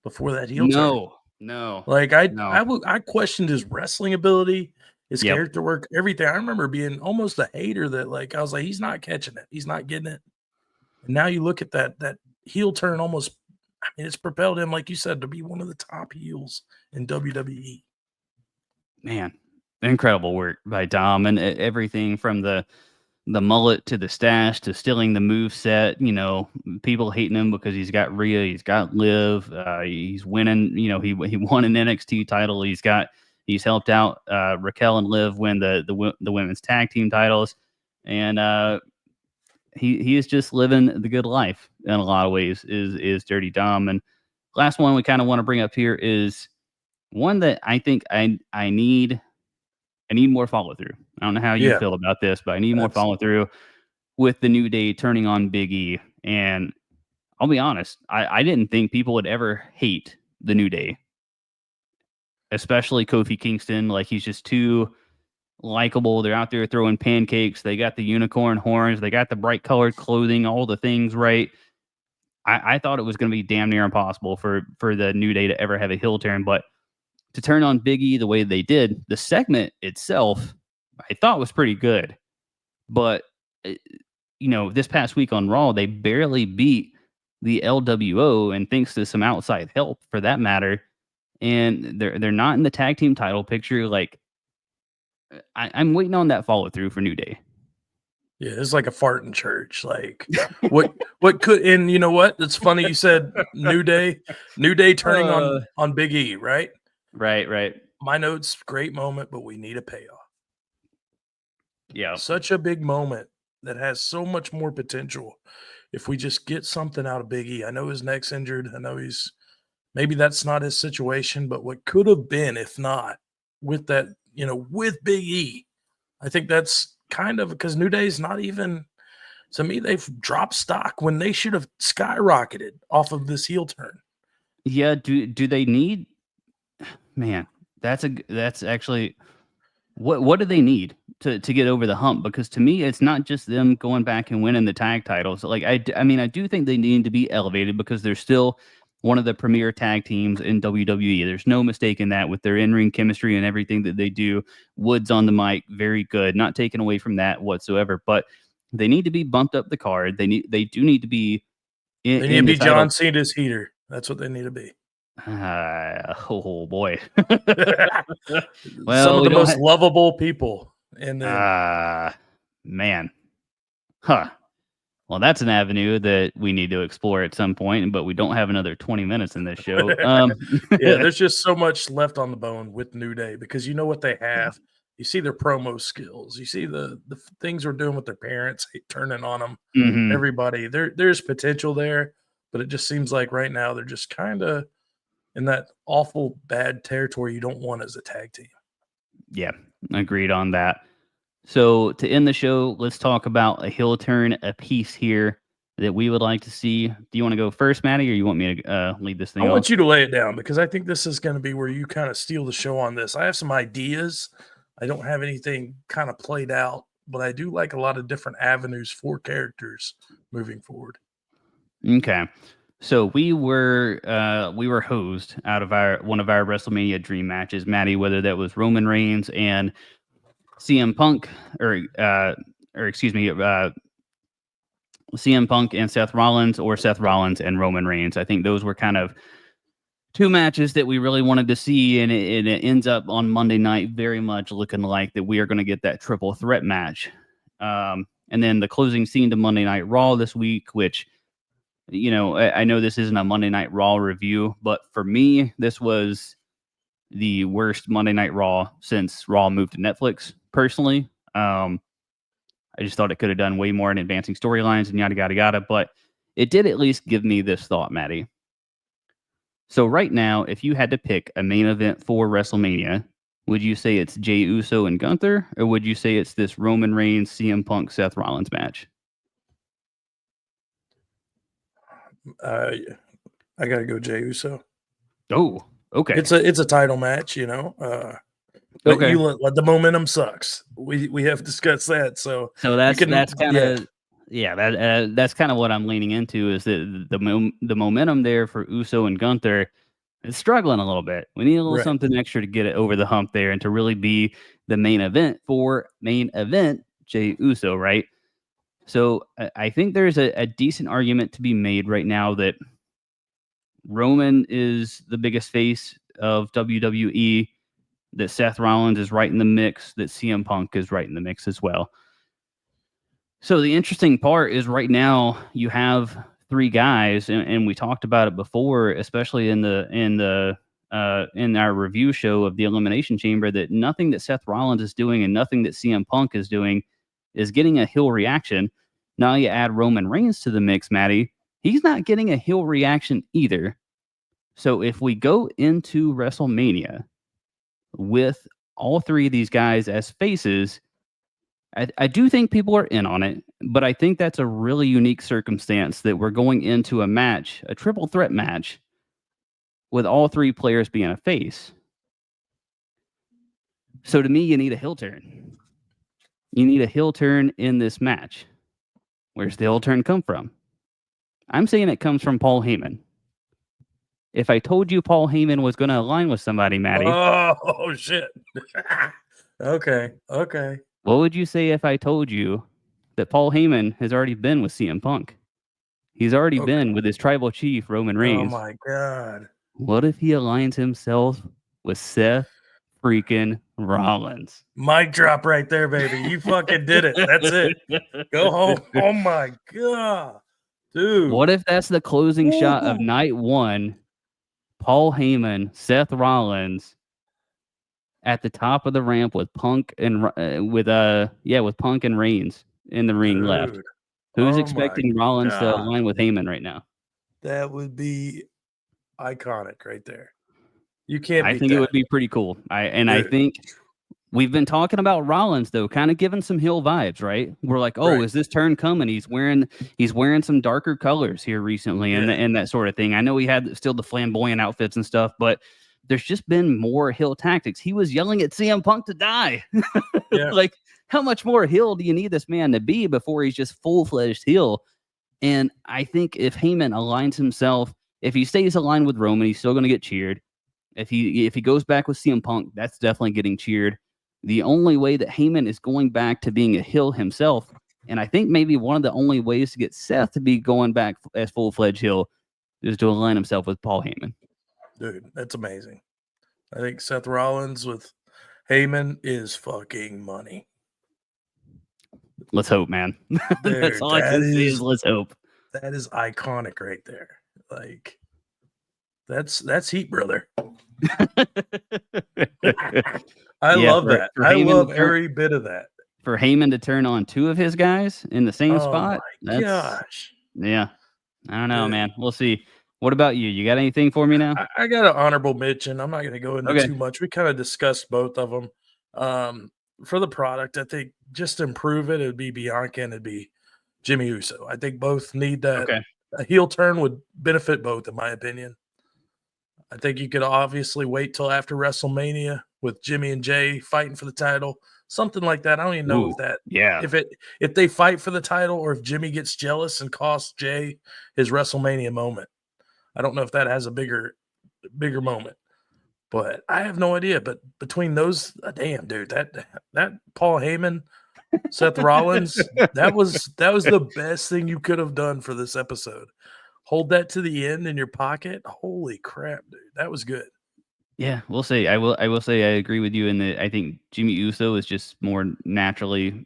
Speaker 2: before that heel turn.
Speaker 1: No.
Speaker 2: Like, I questioned his wrestling ability, his character work, everything. I remember being almost a hater that, like, I was like, he's not catching it. He's not getting it. And now you look at that heel turn almost, it's propelled him, like you said, to be one of the top heels in WWE.
Speaker 1: Man, incredible work by Dom, and everything from the mullet to the stash to stealing the move set. People hating him because he's got Rhea, he's got Liv, he's winning. He won an NXT title. He's helped out Raquel and Liv win the women's tag team titles, and he is just living the good life in a lot of ways. Is Dirty Dom. And last one we kind of want to bring up here is one that I think I need more follow through. I don't know how you feel about this, but I need more follow through with the New Day turning on Big E. And I'll be honest, I didn't think people would ever hate the New Day, especially Kofi Kingston. Like, he's just too likable. They're out there throwing pancakes. They got the unicorn horns. They got the bright colored clothing, all the things right. I thought it was going to be damn near impossible for the New Day to ever have a heel turn, but to turn on Big E the way they did, the segment itself, I thought was pretty good. But, this past week on Raw, they barely beat the LWO, and thanks to some outside help for that matter. And they're not in the tag team title picture. Like, I'm waiting on that follow through for New Day.
Speaker 2: Yeah, it's like a fart in church. Like, what could, and you know what? It's funny you said New Day turning on Big E, right?
Speaker 1: Right.
Speaker 2: My notes, great moment, but we need a payoff.
Speaker 1: Yeah.
Speaker 2: Such a big moment that has so much more potential if we just get something out of Big E. I know his neck's injured. I know maybe that's not his situation, but what could have been if not with that, with Big E, I think that's kind of, because New Day's not even, to me, they've dropped stock when they should have skyrocketed off of this heel turn.
Speaker 1: Yeah. Do they need, man, that's actually, what do they need to get over the hump? Because to me, it's not just them going back and winning the tag titles. Like, I do think they need to be elevated because they're still one of the premier tag teams in WWE. There's no mistake in that with their in-ring chemistry and everything that they do. Woods on the mic, very good. Not taken away from that whatsoever, but they need to be bumped up the card. They do need to be
Speaker 2: They need to
Speaker 1: in
Speaker 2: be
Speaker 1: the title.
Speaker 2: John Cena's heater. That's what they need to be.
Speaker 1: Oh boy.
Speaker 2: Some of the most lovable people. And then
Speaker 1: man. Huh. Well, that's an avenue that we need to explore at some point, but we don't have another 20 minutes in this show.
Speaker 2: Yeah, there's just so much left on the bone with New Day because you know what they have. You see their promo skills. You see the things we're doing with their parents, turning on them.
Speaker 1: Mhm.
Speaker 2: Everybody, there's potential there, but it just seems like right now they're just kind of in that awful bad territory you don't want as a tag team.
Speaker 1: Yeah, agreed on that. So to end the show, let's talk about a heel turn a piece here that we would like to see. Do you want to go first, Matty, or you want me to lead this thing
Speaker 2: I
Speaker 1: off?
Speaker 2: want you to lay it down because I think this is going to be where you kind of steal the show on this. I have some ideas. I don't have anything kind of played out, but I do like a lot of different avenues for characters moving forward.
Speaker 1: Okay. So we were hosed out of one of our WrestleMania dream matches, Matty, whether that was Roman Reigns and CM Punk CM Punk and Seth Rollins, or Seth Rollins and Roman Reigns. I think those were kind of two matches that we really wanted to see, and it ends up on Monday night very much looking like that we are going to get that triple threat match. And then the closing scene to Monday Night Raw this week, which, you know, I know this isn't a Monday Night Raw review, but for me, this was the worst Monday Night Raw since Raw moved to Netflix, personally. I just thought it could have done way more in advancing storylines and yada, yada, yada, but it did at least give me this thought, Matty. So right now, if you had to pick a main event for WrestleMania, would you say it's Jey Uso and Gunther, or would you say it's this Roman Reigns, CM Punk, Seth Rollins match?
Speaker 2: I got to go Jey Uso.
Speaker 1: Oh, okay.
Speaker 2: It's a title match, you know. But
Speaker 1: okay.
Speaker 2: The momentum sucks. We have discussed that. So
Speaker 1: that's kind of that's kind of what I'm leaning into, is that the momentum there for Uso and Gunther is struggling a little bit. We need a little something extra to get it over the hump there and to really be the main event for Jey Uso, right? So I think there's a decent argument to be made right now that Roman is the biggest face of WWE, that Seth Rollins is right in the mix, that CM Punk is right in the mix as well. So the interesting part is right now you have three guys, and we talked about it before, especially in our review show of the Elimination Chamber, that nothing that Seth Rollins is doing and nothing that CM Punk is doing is getting a heel reaction. Now you add Roman Reigns to the mix, Matty. He's not getting a heel reaction either. So if we go into WrestleMania with all three of these guys as faces, I do think people are in on it, but I think that's a really unique circumstance that we're going into a match, a triple threat match, with all three players being a face. So to me, you need a heel turn. You need a heel turn in this match. Where's the heel turn come from? I'm saying it comes from Paul Heyman. If I told you Paul Heyman was going to align with somebody, Matty.
Speaker 2: Oh shit. Okay.
Speaker 1: What would you say if I told you that Paul Heyman has already been with CM Punk? He's already been with his tribal chief, Roman Reigns.
Speaker 2: Oh my God.
Speaker 1: What if he aligns himself with Seth freaking Rollins?
Speaker 2: Mic drop right there, baby. You fucking did it. That's it. Go home. Oh my God. Dude.
Speaker 1: What if that's the closing shot of night one? Paul Heyman, Seth Rollins at the top of the ramp with Punk and with Punk and Reigns in the ring left. Who's expecting Rollins to align with Heyman right now?
Speaker 2: That would be iconic right there. You can't.
Speaker 1: I think it would be pretty cool. I think we've been talking about Rollins though, kind of giving some heel vibes, right? We're like, is this turn coming? He's wearing some darker colors here recently, and that sort of thing. I know he had still the flamboyant outfits and stuff, but there's just been more heel tactics. He was yelling at CM Punk to die. Like, how much more heel do you need this man to be before he's just full-fledged heel? And I think if Heyman aligns himself if he stays aligned with Roman, he's still going to get cheered. If he goes back with CM Punk, that's definitely getting cheered. The only way that Heyman is going back to being a heel himself, and I think maybe one of the only ways to get Seth to be going back as full-fledged heel, is to align himself with Paul Heyman.
Speaker 2: Dude, that's amazing. I think Seth Rollins with Heyman is fucking money.
Speaker 1: Let's hope, man.
Speaker 2: Dude,
Speaker 1: That's all I can say is let's hope.
Speaker 2: That is iconic right there. Like, that's heat, brother. I love that. I love every bit of that.
Speaker 1: For Heyman to turn on two of his guys in the same spot.
Speaker 2: My gosh.
Speaker 1: Yeah. I don't know, man. We'll see. What about you? You got anything for me now?
Speaker 2: I got an honorable mention. I'm not going to go into too much. We kind of discussed both of them. For the product, I think just to improve it, it'd be Bianca and it'd be Jimmy Uso. I think both need that.
Speaker 1: Okay.
Speaker 2: A heel turn would benefit both, in my opinion. I think you could obviously wait till after WrestleMania with Jimmy and Jay fighting for the title, something like that. I don't even know if they fight for the title or if Jimmy gets jealous and costs Jay his WrestleMania moment. I don't know if that has a bigger moment, but I have no idea. But between those, damn dude, that Paul Heyman, Seth Rollins, that was the best thing you could have done for this episode. Hold that to the end in your pocket. Holy crap, dude. That was good.
Speaker 1: Yeah, we'll see. I will say I agree with you in that I think Jimmy Uso is just more naturally,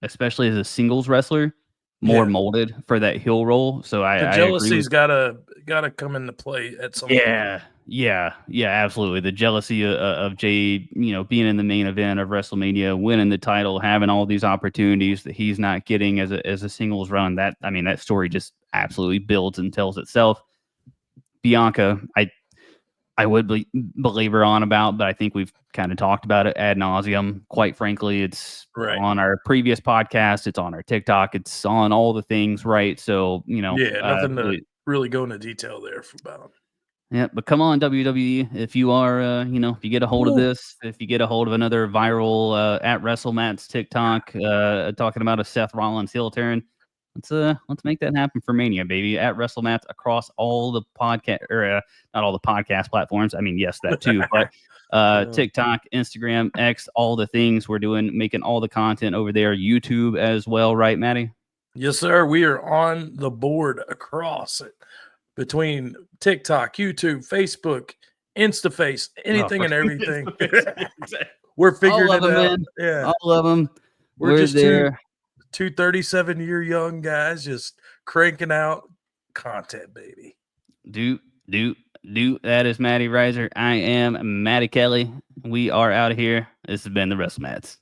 Speaker 1: especially as a singles wrestler, more molded for that heel role. So
Speaker 2: the jealousy's gotta come into play at some point.
Speaker 1: Yeah, absolutely. The jealousy of Jay, being in the main event of WrestleMania, winning the title, having all these opportunities that he's not getting as a singles run. That story just absolutely builds and tells itself. Bianca, I would believe her on about, but I think we've kind of talked about it ad nauseum. Quite frankly, it's on our previous podcast. It's on our TikTok. It's on all the things, right? So,
Speaker 2: nothing to really go into detail there about.
Speaker 1: Yeah, but come on, WWE. If you are, if you get a hold of this, if you get a hold of another viral at WrestleMat's TikTok talking about a Seth Rollins heel turn, let's make that happen for Mania, baby. At WrestleMat's across all the podcast, or not all the podcast platforms. I mean, yes, that too, but TikTok, Instagram, X, all the things we're making all the content over there. YouTube as well, right, Matty?
Speaker 2: Yes, sir. We are on the board across it. Between TikTok, YouTube, Facebook, InstaFace, anything and everything. We're figuring it out. Man. Yeah.
Speaker 1: All of them.
Speaker 2: We're just there. Two 37-year young guys just cranking out content, baby.
Speaker 1: Do. That is Matty Riser. I am Matty Kelley. We are out of here. This has been the WrestleMats.